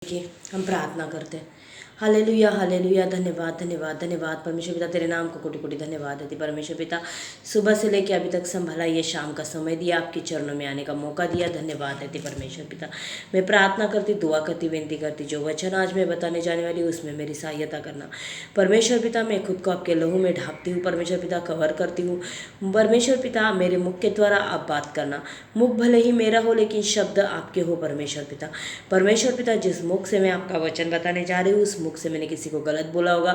कि हम प्रार्थना करते हैं। Hallelujah hallelujah. धन्यवाद धन्यवाद धन्यवाद परमेश्वर पिता, तेरे नाम को कोटि कोटि धन्यवाद देती परमेश्वर पिता। सुबह से लेकर अभी तक संभाला, ये शाम का समय दिया, आपके चरणों में आने का मौका दिया, धन्यवाद देती परमेश्वर पिता। मैं प्रार्थना करती, दुआ करती, विनती करती, जो वचन आज मैं बताने जाने वाली हूँ उसमें मेरी सहायता करना परमेश्वर पिता। मैं खुद को आपके लहू में ढांपती हूँ परमेश्वर पिता, कवर करती हूँ परमेश्वर पिता। मेरे मुख के द्वारा आप बात करना, मुख भले ही मेरा हो लेकिन शब्द आपके हो परमेश्वर पिता। परमेश्वर पिता, जिस मुख से मैं आपका वचन बताने जा रही हूँ उस मुख से मैंने किसी को गलत बोला होगा,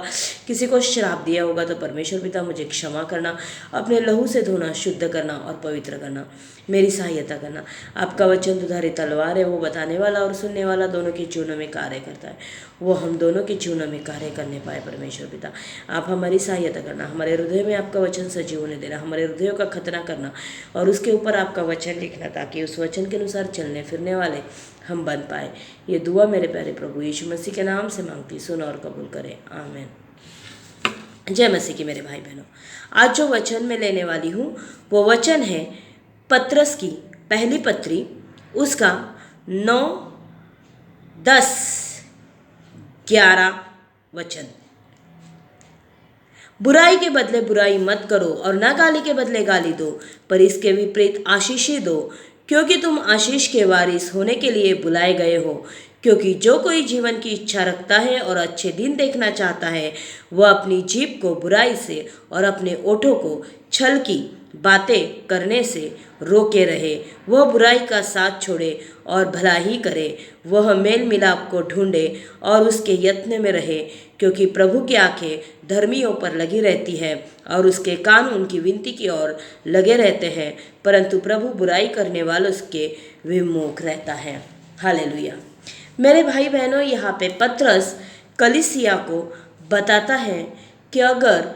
किसी को श्राप दिया होगा, तो परमेश्वर पिता मुझे क्षमा करना, अपने लहू से धोना, शुद्ध करना और पवित्र करना, मेरी सहायता करना। आपका वचन दुधारी तलवार है, वो बताने वाला और सुनने वाला दोनों के जीवनों में कार्य करता है, वो हम दोनों के जीवनों में कार्य करने पाए परमेश्वर पिता। आप हमारी सहायता करना, हमारे हृदय में आपका वचन सजीव होने देना, हमारे हृदयों का खतना करना और उसके ऊपर आपका वचन लिखना, ताकि उस वचन के अनुसार चलने फिरने वाले हम बन पाए। ये दुआ मेरे प्यारे प्रभु यीशु मसीह के नाम से मांगती, सुन और कबूल करें, आमीन। जय मसीह की मेरे भाई बहनों। आज जो वचन मैं लेने वाली हूँ वो वचन है पत्रस की पहली पत्री, उसका 9, 10, 11 वचन। बुराई के बदले बुराई मत करो और न गाली के बदले गाली दो, पर इसके विपरीत आशीष ही दो, क्योंकि तुम आशीष के वारिस होने के लिए बुलाए गए हो। क्योंकि जो कोई जीवन की इच्छा रखता है और अच्छे दिन देखना चाहता है, वह अपनी जीभ को बुराई से और अपने ओठों को छल की बातें करने से रोके रहे। वह बुराई का साथ छोड़े और भला ही करे। वह मेल मिलाप को ढूंढे और उसके यत्न में रहे, क्योंकि प्रभु की आंखें धर्मियों पर लगी रहती है और उसके कान उनकी विनती की ओर लगे रहते हैं, परंतु प्रभु बुराई करने वालों के विमुख रहता है। हालेलुया। मेरे भाई बहनों, यहाँ पे पत्रस कलीसिया को बताता है कि अगर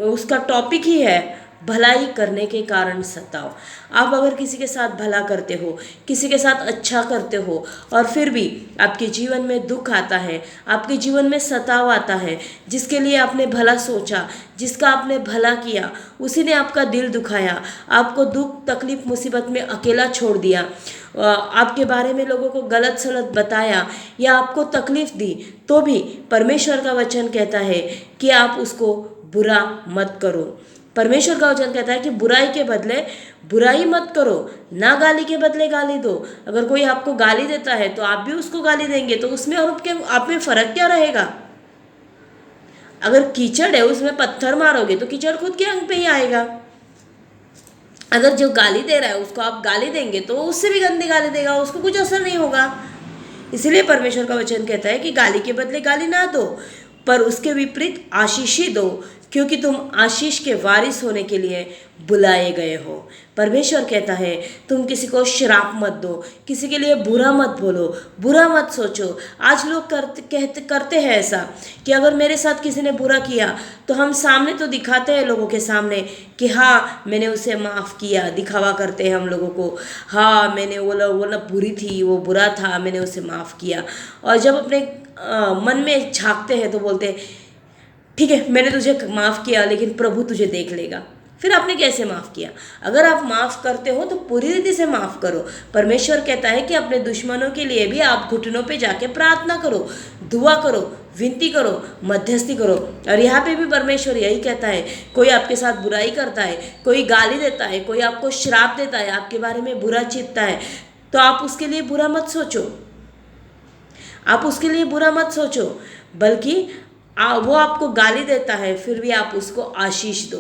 उसका टॉपिक ही है भलाई करने के कारण सताओ। आप अगर किसी के साथ भला करते हो, किसी के साथ अच्छा करते हो और फिर भी आपके जीवन में दुख आता है, आपके जीवन में सताव आता है, जिसके लिए आपने भला सोचा, जिसका आपने भला किया, उसी ने आपका दिल दुखाया, आपको दुख तकलीफ मुसीबत में अकेला छोड़ दिया, आपके बारे में लोगों को गलत सलत बताया या आपको तकलीफ दी, तो भी परमेश्वर का वचन कहता है कि आप उसको बुरा मत करो। परमेश्वर का वचन कहता है कि बुराई के बदले बुराई मत करो, ना गाली के बदले गाली दो। अगर कोई आपको गाली देता है तो आप भी उसको गाली देंगे, तो उसमें और आप में फर्क क्या रहेगा? अगर कीचड़ है उसमें पत्थर मारोगे तो कीचड़ खुद के अंग पे ही आएगा। अगर जो गाली दे रहा है उसको आप गाली देंगे तो उससे भी गंदी गाली देगा, उसको कुछ असर नहीं होगा। इसलिए परमेश्वर का वचन कहता है कि गाली के बदले गाली ना दो, पर उसके विपरीत आशीष ही दो, क्योंकि तुम आशीष के वारिस होने के लिए बुलाए गए हो। परमेश्वर कहता है तुम किसी को श्राप मत दो, किसी के लिए बुरा मत बोलो, बुरा मत सोचो। आज लोग करते हैं ऐसा कि अगर मेरे साथ किसी ने बुरा किया तो हम सामने तो दिखाते हैं लोगों के सामने कि हाँ मैंने उसे माफ़ किया, दिखावा करते हैं हम लोगों को, हाँ मैंने वो ना बुरी थी, वो बुरा था, मैंने उसे माफ़ किया। और जब अपने मन में झांकते हैं तो बोलते हैं ठीक है मैंने तुझे माफ़ किया, लेकिन प्रभु तुझे देख लेगा। फिर आपने कैसे माफ़ किया? अगर आप माफ़ करते हो तो पूरी रीति से माफ़ करो। परमेश्वर कहता है कि अपने दुश्मनों के लिए भी आप घुटनों पे जाके प्रार्थना करो, दुआ करो, विनती करो, मध्यस्थी करो। और यहाँ पे भी परमेश्वर यही कहता है, कोई आपके साथ बुराई करता है, कोई गाली देता है, कोई आपको श्राप देता है, आपके बारे में बुरा चिंता है, तो आप उसके लिए बुरा मत सोचो, आप उसके लिए बुरा मत सोचो, बल्कि वो आपको गाली देता है फिर भी आप उसको आशीष दो,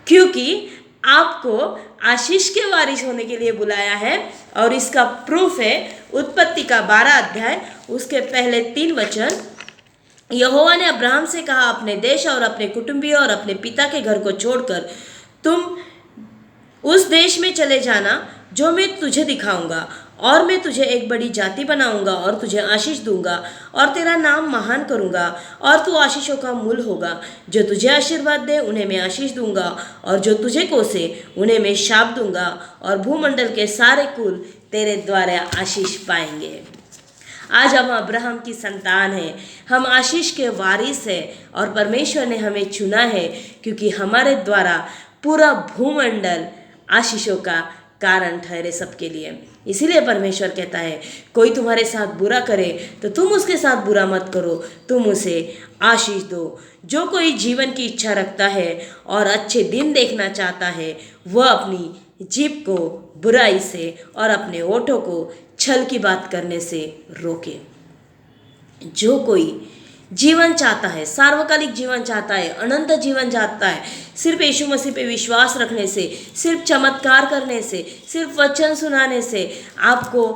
क्योंकि आपको आशीष के वारिस होने के लिए बुलाया है। और इसका प्रूफ है उत्पत्ति का 12 अध्याय उसके पहले 3 वचन। यहोवा ने अब्राहम से कहा, अपने देश और अपने कुटुंबियों और अपने पिता के घर को छोड़कर तुम उस देश में चले जाना जो मैं तुझे दिखाऊंगा, और मैं तुझे एक बड़ी जाति बनाऊंगा और तुझे आशीष दूंगा और तेरा नाम महान करूंगा और तू आशीषों का मूल होगा। जो तुझे आशीर्वाद दे उन्हें मैं आशीष दूंगा और जो तुझे कोसे उन्हें मैं शाप दूंगा, और भूमंडल के सारे कुल तेरे द्वारा आशीष पाएंगे। आज हम अब्राहम की संतान हैं, हम आशीष के वारिस हैं और परमेश्वर ने हमें चुना है, क्योंकि हमारे द्वारा पूरा भूमंडल आशीषों का कारण ठहरे सबके लिए। इसीलिए परमेश्वर कहता है कोई तुम्हारे साथ बुरा करे तो तुम उसके साथ बुरा मत करो, तुम उसे आशीष दो। जो कोई जीवन की इच्छा रखता है और अच्छे दिन देखना चाहता है, वह अपनी जीभ को बुराई से और अपने ओठों को छल की बात करने से रोके। जो कोई जीवन चाहता है, सार्वकालिक जीवन चाहता है, अनंत जीवन चाहता है, सिर्फ यीशु मसीह पे विश्वास रखने से, सिर्फ चमत्कार करने से, सिर्फ वचन सुनाने से आपको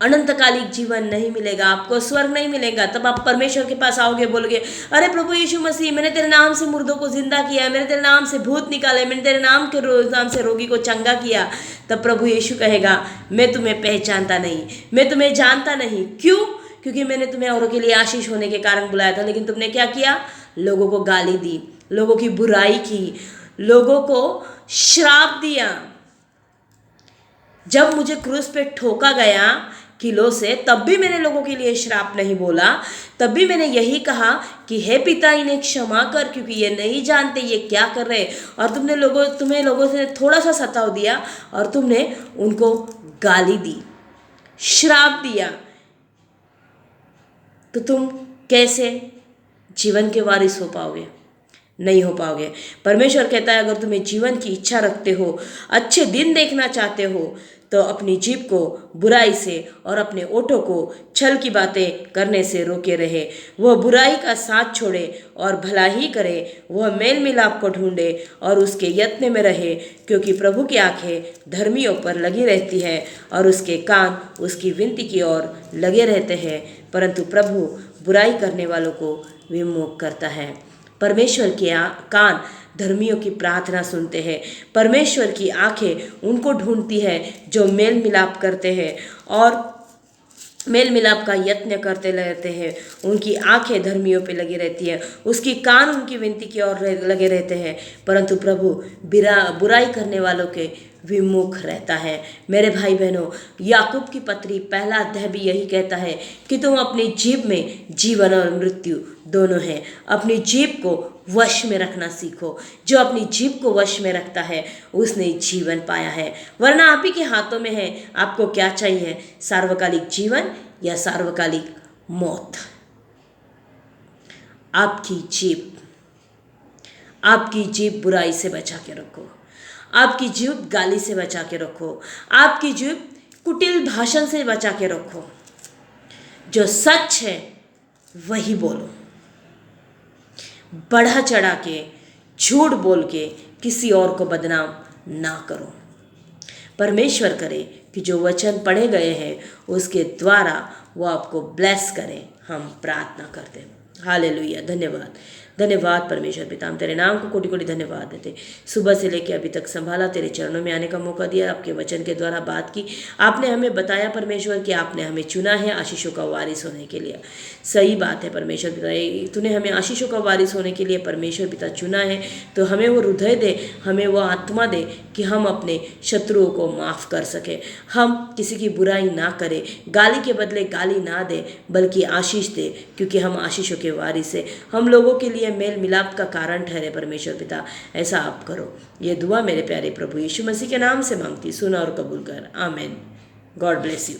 अनंतकालिक जीवन नहीं मिलेगा, आपको स्वर्ग नहीं मिलेगा। तब आप परमेश्वर के पास आओगे, बोलोगे अरे प्रभु यीशु मसीह, मैंने तेरे नाम से मुर्दों को जिंदा किया, मैंने तेरे नाम से भूत निकाले, मैंने तेरे नाम से रोगी को चंगा किया। तब प्रभु यीशु कहेगा मैं तुम्हें पहचानता नहीं, मैं तुम्हें जानता नहीं। क्यों? क्योंकि मैंने तुम्हें औरों के लिए आशीष होने के कारण बुलाया था, लेकिन तुमने क्या किया? लोगों को गाली दी, लोगों की बुराई की, लोगों को श्राप दिया। जब मुझे क्रूस पे ठोका गया किलो से, तब भी मैंने लोगों के लिए श्राप नहीं बोला, तब भी मैंने यही कहा कि हे पिता, इन्हें क्षमा कर, क्योंकि ये नहीं जानते ये क्या कर रहे। और तुम्हें लोगों से थोड़ा सा सताव दिया और तुमने उनको गाली दी, श्राप दिया, तो तुम कैसे जीवन के वारिस हो पाओगे? नहीं हो पाओगे। परमेश्वर कहता है अगर तुम्हें जीवन की इच्छा रखते हो, अच्छे दिन देखना चाहते हो, तो अपनी जीभ को बुराई से और अपने ओठों को छल की बातें करने से रोके रहे। वह बुराई का साथ छोड़े और भला ही करे, वह मेल मिलाप को ढूंढे और उसके यत्न में रहे, क्योंकि प्रभु की आंखें धर्मियों पर लगी रहती है और उसके कान उसकी विनती की ओर लगे रहते हैं, परंतु प्रभु बुराई करने वालों को विमुख करता है। परमेश्वर के कान धर्मियों की प्रार्थना सुनते हैं, परमेश्वर की आंखें उनको ढूंढती है जो मेल मिलाप करते हैं और मेल मिलाप का यत्न करते रहते हैं। उनकी आंखें धर्मियों पे लगी रहती है, उसकी कान उनकी विनती की ओर लगे रहते हैं, परंतु प्रभु बुराई करने वालों के विमुख रहता है। मेरे भाई बहनों, याकूब की पत्री पहला अध्याय भी यही कहता है कि तुम अपनी जीभ में जीवन और मृत्यु दोनों हैं। अपनी जीभ को वश में रखना सीखो। जो अपनी जीभ को वश में रखता है उसने जीवन पाया है, वरना आप ही के हाथों में है। आपको क्या चाहिए? सार्वकालिक जीवन या सार्वकालिक मौत? आपकी जीभ बुराई से बचा के रखो, आपकी जीभ गाली से बचा के रखो, आपकी जीभ कुटिल भाषण से बचा के रखो। जो सच है वही बोलो, बढ़ा चढ़ा के झूठ बोल के किसी और को बदनाम ना करो। परमेश्वर करे कि जो वचन पढ़े गए हैं उसके द्वारा वो आपको ब्लेस करें। हम प्रार्थना करते हैं। हालेलुया। धन्यवाद, धन्यवाद परमेश्वर पिता, हम तेरे नाम को कोटि कोटि धन्यवाद देते। सुबह से लेकर अभी तक संभाला, तेरे चरणों में आने का मौका दिया, आपके वचन के द्वारा बात की, आपने हमें बताया परमेश्वर कि आपने हमें चुना है आशीषों का वारिस होने के लिए। सही बात है परमेश्वर पिता, तूने हमें आशीषों का वारिस होने के लिए परमेश्वर पिता चुना है, तो हमें वो हृदय दे, हमें वो आत्मा दे कि हम अपने शत्रुओं को माफ़ कर सके, हम किसी की बुराई ना करें, गाली के बदले गाली ना दे बल्कि आशीष दे, क्योंकि हम आशीषों के वारिस है। हम लोगों के लिए मेल मिलाप का कारण ठहरे परमेश्वर पिता, ऐसा आप करो। ये दुआ मेरे प्यारे प्रभु यीशु मसीह के नाम से मांगती, सुना और कबूल कर। आमीन। God bless you.